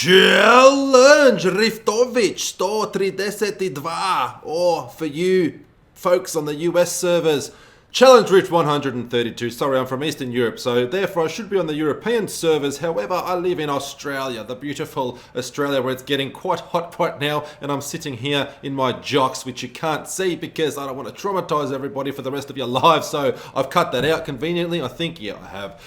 Challenge Riftovich 132, or for you folks on the US servers, Challenge Rift 132. Sorry, I'm from Eastern Europe, so therefore I should be on the European servers. However, I live in Australia, the beautiful Australia, where it's getting quite hot right now, and I'm sitting here in my jocks, which you can't see because I don't want to traumatize everybody for the rest of your lives, so I've cut that out conveniently. I think, yeah, I have.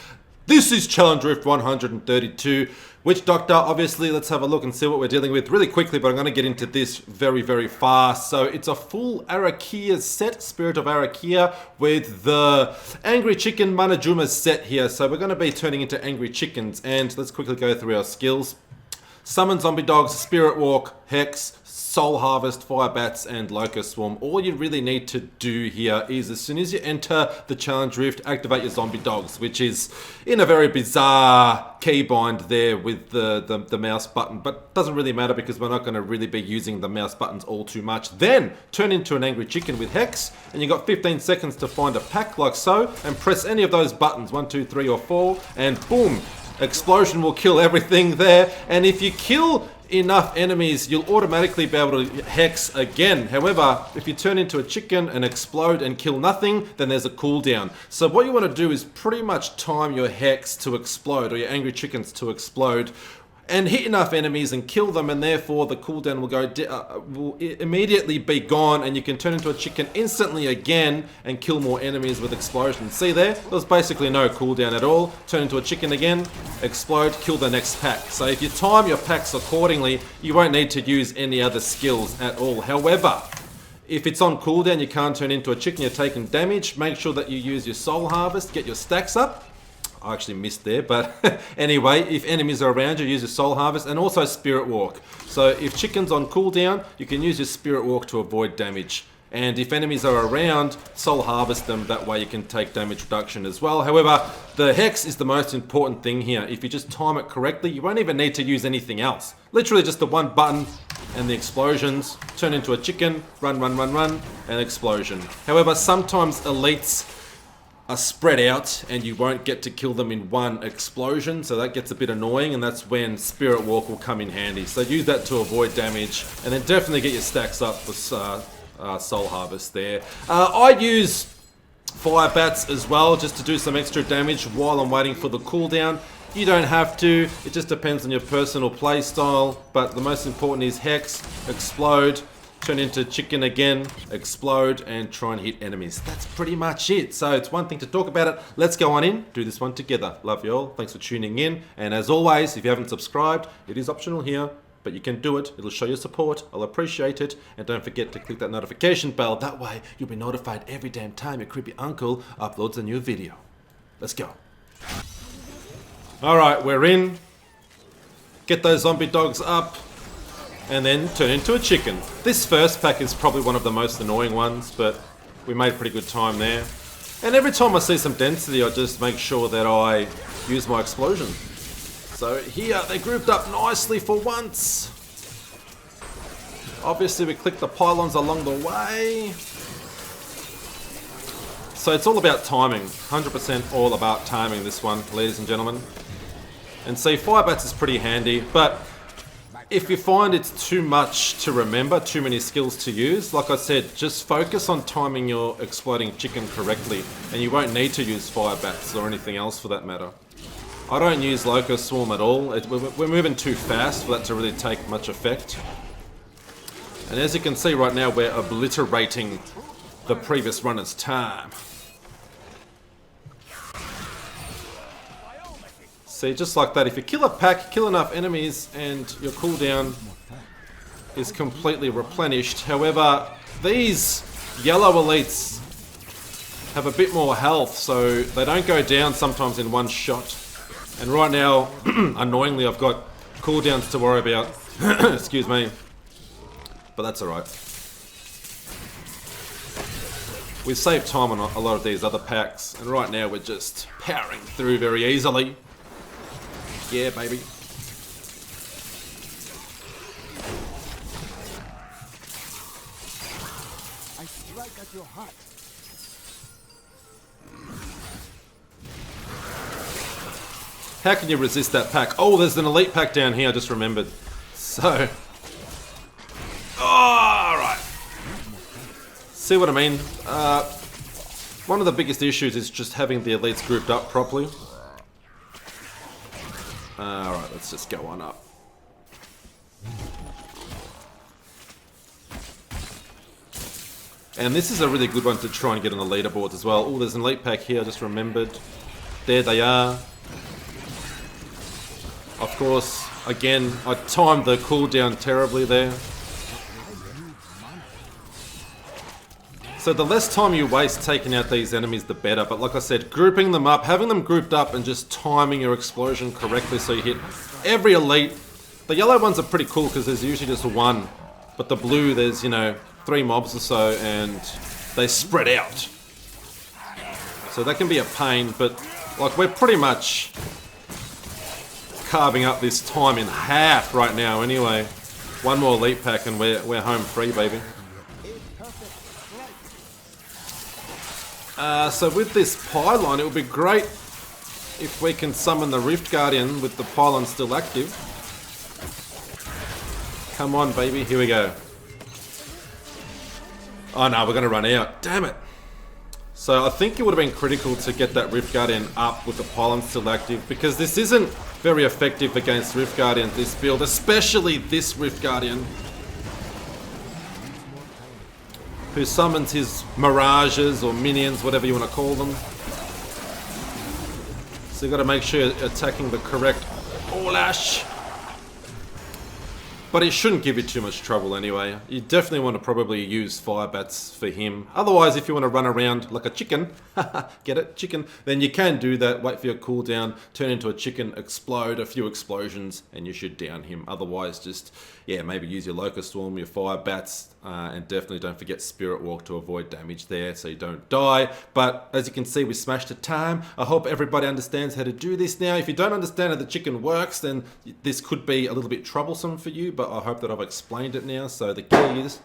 This is Challenge Rift 132. Witch Doctor, obviously, let's have a look and see what we're dealing with really quickly, but I'm going to get into this very, very fast. So it's a full Arakia set, Spirit of Arakia, with the Angry Chicken Manajuma set here. So we're going to be turning into Angry Chickens, and let's quickly go through our skills. Summon Zombie Dogs, Spirit Walk, Hex, Soul Harvest, Fire Bats, and Locust Swarm. All you really need to do here is, as soon as you enter the Challenge Rift, activate your Zombie Dogs, which is in a very bizarre keybind there with the mouse button, but doesn't really matter because we're not going to really be using the mouse buttons all too much. Then turn into an Angry Chicken with Hex, and you got 15 seconds to find a pack like so, and press any of those buttons, 1, 2, 3, or 4, and boom, explosion will kill everything there. And if you kill enough enemies, you'll automatically be able to Hex again. However, if you turn into a chicken and explode and kill nothing, then there's a cooldown. So what you want to do is pretty much time your Hex to explode, or your Angry Chickens to explode, and hit enough enemies and kill them, and therefore the cooldown will immediately be gone, and you can turn into a chicken instantly again and kill more enemies with explosions. See there? There's basically no cooldown at all. Turn into a chicken again, explode, kill the next pack. So if you time your packs accordingly, you won't need to use any other skills at all. However, if it's on cooldown, you can't turn into a chicken, you're taking damage. Make sure that you use your Soul Harvest, get your stacks up. I actually missed there, but anyway, if enemies are around you, use your Soul Harvest, and also Spirit Walk. So if chicken's on cooldown, you can use your Spirit Walk to avoid damage. And if enemies are around, Soul Harvest them, that way you can take damage reduction as well. However, the Hex is the most important thing here. If you just time it correctly, you won't even need to use anything else. Literally just the one button and the explosions. Turn into a chicken, run, run, run, run, and explosion. However, sometimes elites are spread out and you won't get to kill them in one explosion, so that gets a bit annoying, and that's when Spirit Walk will come in handy. So use that to avoid damage, and then definitely get your stacks up for Soul Harvest there. I use Fire Bats as well, just to do some extra damage while I'm waiting for the cooldown. You don't have to, it just depends on your personal play style, but the most important is Hex, explode, turn into chicken again, explode, and try and hit enemies. That's pretty much it. So it's one thing to talk about it. Let's go on in, do this one together. Love you all. Thanks for tuning in. And as always, if you haven't subscribed, it is optional here, but you can do it. It'll show your support. I'll appreciate it. And don't forget to click that notification bell. That way you'll be notified every damn time your creepy uncle uploads a new video. Let's go. All right, we're in. Get those zombie dogs up, and then turn into a chicken. This first pack is probably one of the most annoying ones, but we made pretty good time there. And every time I see some density, I just make sure that I use my explosion. So here, they grouped up nicely for once. Obviously, we click the pylons along the way. So it's all about timing. 100% all about timing, this one, ladies and gentlemen. And see, Fire Bats is pretty handy, but if you find it's too much to remember, too many skills to use, like I said, just focus on timing your exploding chicken correctly, and you won't need to use Fire Bats or anything else for that matter. I don't use Locust Swarm at all. We're moving too fast for that to really take much effect. And as you can see right now, we're obliterating the previous runner's time. See, just like that, if you kill a pack, kill enough enemies, and your cooldown is completely replenished. However, these yellow elites have a bit more health, so they don't go down sometimes in one shot. And right now, annoyingly, I've got cooldowns to worry about. Excuse me. But that's alright. We've saved time on a lot of these other packs, and right now we're just powering through very easily. Yeah, baby. I strike at your heart. How can you resist that pack? Oh, there's an elite pack down here, I just remembered. So... alright. See what I mean? One of the biggest issues is just having the elites grouped up properly. Alright, let's just go on up. And this is a really good one to try and get on the leaderboards as well. Oh, there's an elite pack here, I just remembered. There they are. Of course, again, I timed the cooldown terribly there. So the less time you waste taking out these enemies, the better. But like I said, grouping them up, having them grouped up and just timing your explosion correctly so you hit every elite. The yellow ones are pretty cool because there's usually just one. But the blue, there's, you know, 3 mobs or so and they spread out. So that can be a pain, but like we're pretty much carving up this time in half right now anyway. One more elite pack and we're home free, baby. So with this pylon, it would be great if we can summon the Rift Guardian with the pylon still active. Come on, baby. Here we go. Oh no, we're going to run out. Damn it. So I think it would have been critical to get that Rift Guardian up with the pylon still active, because this isn't very effective against Rift Guardians, this build, especially this Rift Guardian, who summons his mirages or minions, whatever you want to call them. So you've got to make sure you're attacking the correct Olash. But it shouldn't give you too much trouble anyway. You definitely want to probably use fire bats for him. Otherwise, if you want to run around like a chicken, get it, chicken, then you can do that. Wait for your cooldown, turn into a chicken, explode, a few explosions, and you should down him. Otherwise, just, yeah, maybe use your Locust Swarm, your fire bats, and definitely don't forget Spirit Walk to avoid damage there so you don't die. But as you can see, we smashed the time. I hope everybody understands how to do this now. If you don't understand how the chicken works, then this could be a little bit troublesome for you, but I hope that I've explained it now. So the key is...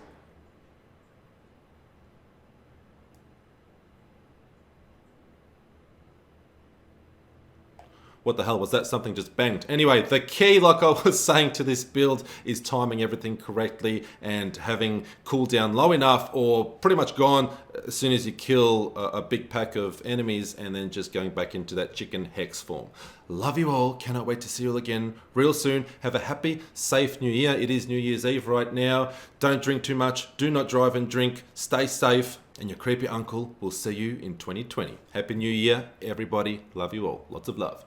what the hell was that? Something just banged. Anyway, the key, like I was saying, to this build is timing everything correctly and having cooldown low enough or pretty much gone as soon as you kill a big pack of enemies, and then just going back into that chicken hex form. Love you all. Cannot wait to see you all again real soon. Have a happy, safe New Year. It is New Year's Eve right now. Don't drink too much. Do not drive and drink. Stay safe. And your creepy uncle will see you in 2020. Happy New Year, everybody. Love you all. Lots of love.